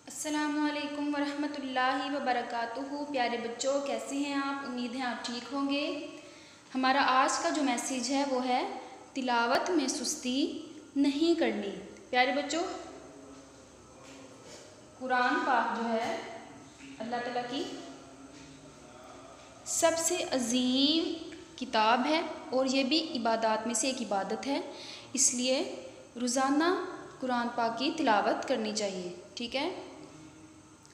अस्सलामुअलैकुम वरहमतुल्लाहि वबरकातुहू। प्यारे बच्चों, कैसे हैं आप? उम्मीद है आप ठीक होंगे। हमारा आज का जो मैसेज है वो है तिलावत में सुस्ती नहीं करनी। प्यारे बच्चों, कुरान पाक जो है अल्लाह ताला की सबसे अजीम किताब है और ये भी इबादत में से एक इबादत है, इसलिए रोज़ाना कुरान पाक की तिलावत करनी चाहिए। ठीक है,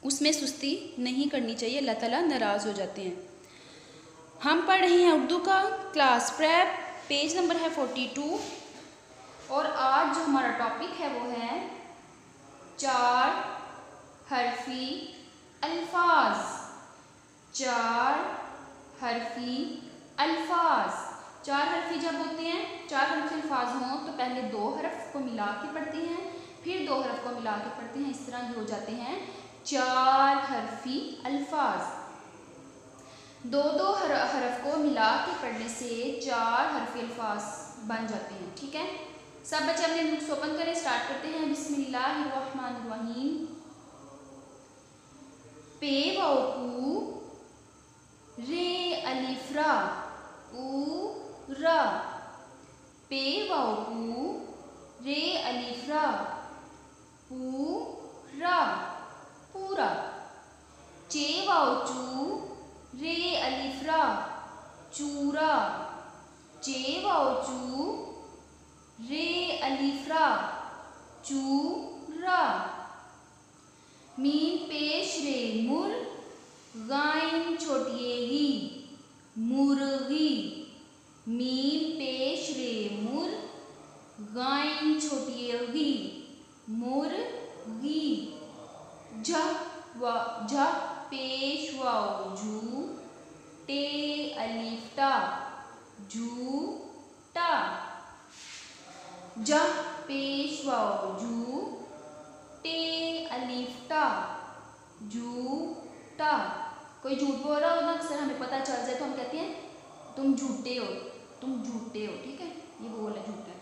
उसमें सुस्ती नहीं करनी चाहिए, अल्लाह ताला नाराज़ हो जाते हैं। हम पढ़ रहे हैं उर्दू का क्लास प्रेप, पेज नंबर है 42 और आज जो हमारा टॉपिक है वो है 4 हरफी अल्फाज। 4 हरफी अल्फाज। 4 हरफी जब होते हैं, 4 हरफी अल्फाज हों तो पहले 2 हरफ को मिला के पढ़ते हैं, फिर 2 हरफ को मिला के पढ़ते हैं। इस तरह ये हो जाते हैं 4 हरफी अल्फाज। 2-2 हरफ को मिला के पढ़ने से 4 हरफी अल्फाज बन जाते हैं। ठीक है, सब बच्चे अपने बुक्स ओपन करें, स्टार्ट करते हैं। बिस्मिल्लाहिर्रहमानिर्रहीम। पे वाओ पू रे अलिफ रा पूरा। पे वाओ पू रे अलिफ रा पूरा पूरा। चे वाओ चू रे अलिफ रा चूरा। चे वाओ चू रे अलिफ रा चूरा। मीम पेश रे मुर गाइन छोटिएगी मुर्गी। मीम पेश रे मुर गाइन छोटिएगी मुर्गी। झ पेश वाओ जू टे अलिफ टा जूटा। ज पेश वाओ जू टे अलिफ टा जूटा। कोई झूठ बोल रहा हो ना, अक्सर हमें पता चल जाए तो हम कहते हैं तुम झूठे हो, तुम झूठे हो। ठीक है, ये बोल है झूठा।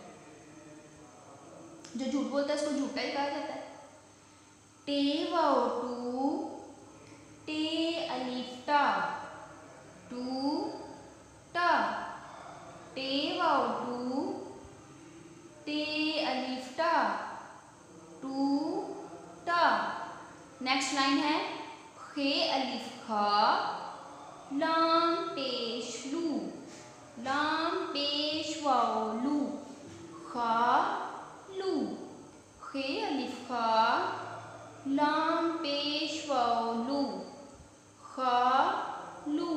जो झूठ बोलता है उसको झूठा ही कहा जाता है। टे वाओ टू टे अलिफ टा टू टा। टे वाओ टू टे अलिफ टा टू टा। नेक्स्ट लाइन है खे अलिफ खा लाम पेश लू। लाम पेश वाओ लू खा लू। खे अलिफ खा लाम पेश वाओ लू खा लू।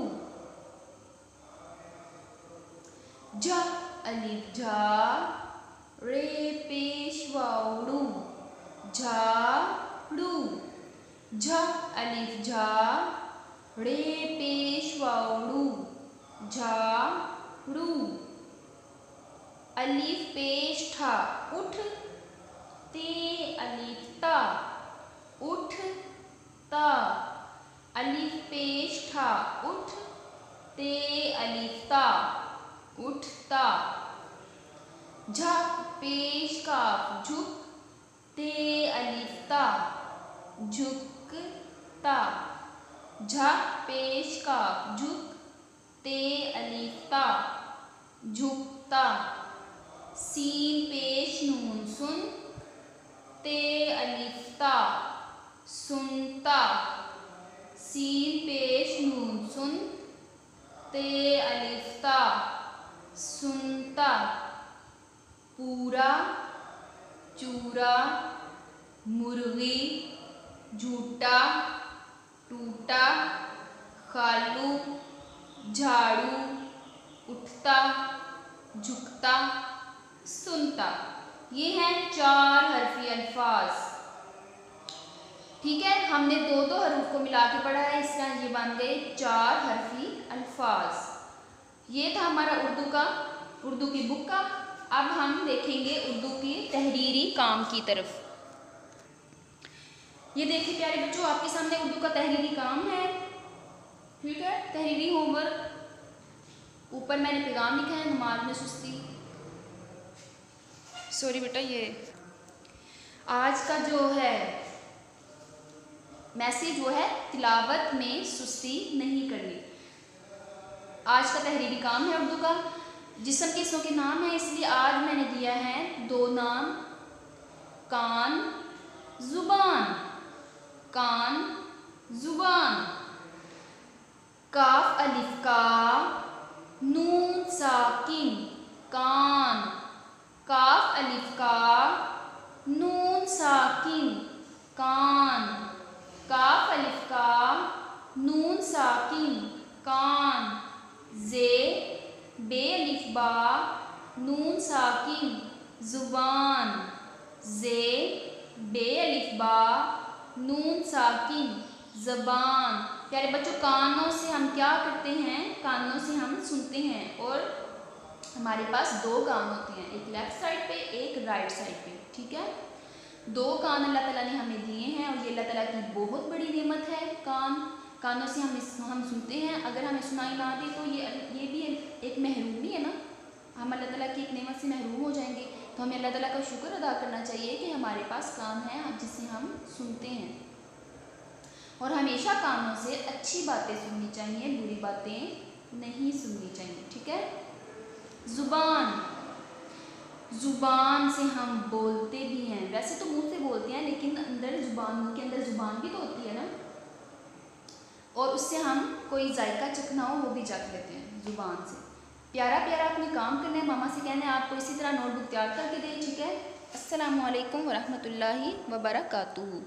झ अलिफ झा रे पेश वाओ रू झाड़ू। झ अलिफ झा रे पेश वाओ रू झाड़ू। अलिफ पेश ठा उठ ते अलिफ ता उठ ता। अलिफ पेश ठा उठ ते अलिफ ता उठता। झ पेश काफ झुक ते अलिफ ता झुकता। झ पेश काफ झुक ते अलिफ ता झुकता। सीन पेश नून सुन ते अलिफ ता सुनता। सीन पेश नून सुन ते अलिफ ता सुनता। पूरा चूरा मुर्गी झूठा टूटा खालू झाड़ू उठता झुकता सुनता। ये हैं 4 हरफी अल्फाज। ठीक है, हमने 2-2 हरूफ को मिला के पढ़ा है, इस तरह ये बन गए 4 हरफी अल्फाज। ये था हमारा उर्दू की बुक का। अब हम देखेंगे उर्दू की तहरीरी काम की तरफ। ये देखिए प्यारे बच्चों, आपके सामने उर्दू का तहरीरी काम है। ठीक है, तहरीरी होमवर्क। ऊपर मैंने पैगाम लिखा है नमाज में सुस्ती। सॉरी बेटा, ये आज का जो है मैसेज वो है तिलावत में सुस्ती नहीं करनी। आज का तहरीरी काम है उर्दू का। जिस्म के हिस्सों के नाम है, इसलिए आज मैंने दिया है 2 नाम, कान जुबान। कान जुबान। काफ अलिफ का, नून साकिन कान। काफ अलिफ का, नून साकिन कान। काफ अलिफ का, नून साकिन कान। जे बे अलिफ बा, नून साकिन जुबान। जे बे अलिफ बा, नून साकिन ज़बान। प्यारे बच्चों, कानों से हम क्या करते हैं? कानों से हम सुनते हैं और हमारे पास 2 कान होते हैं, एक लेफ्ट साइड पे, एक राइट साइड पे। ठीक है, 2 कान अल्लाह ताला ने हमें दिए हैं और ये अल्लाह ताला की बहुत बड़ी नेमत है। कानों से हम सुनते हैं। अगर हमें सुनाई ना दे तो ये भी एक महरूमी है ना, हम अल्लाह ताला की एक नेमत से महरूम हो जाएंगे। तो हमें अल्लाह ताला का शुक्र अदा करना चाहिए कि हमारे पास कान है जिससे हम सुनते हैं। और हमेशा कानों से अच्छी बातें सुननी चाहिए, बुरी बातें नहीं सुननी चाहिए। ठीक है। जुबान। जुबान से हम बोलते भी हैं, वैसे तो मुंह से बोलते हैं लेकिन अंदर जुबान, मुंह के अंदर जुबान भी तो होती है ना, और उससे हम कोई जायका चखना हो वो भी चख लेते हैं जुबान से। प्यारा प्यारा अपने काम करना है, मामा से कहना है आपको इसी तरह नोटबुक तैयार करके दें। ठीक है। अस्सलामु अलैकुम वरहमतुल्लाहि वबरकातुहू।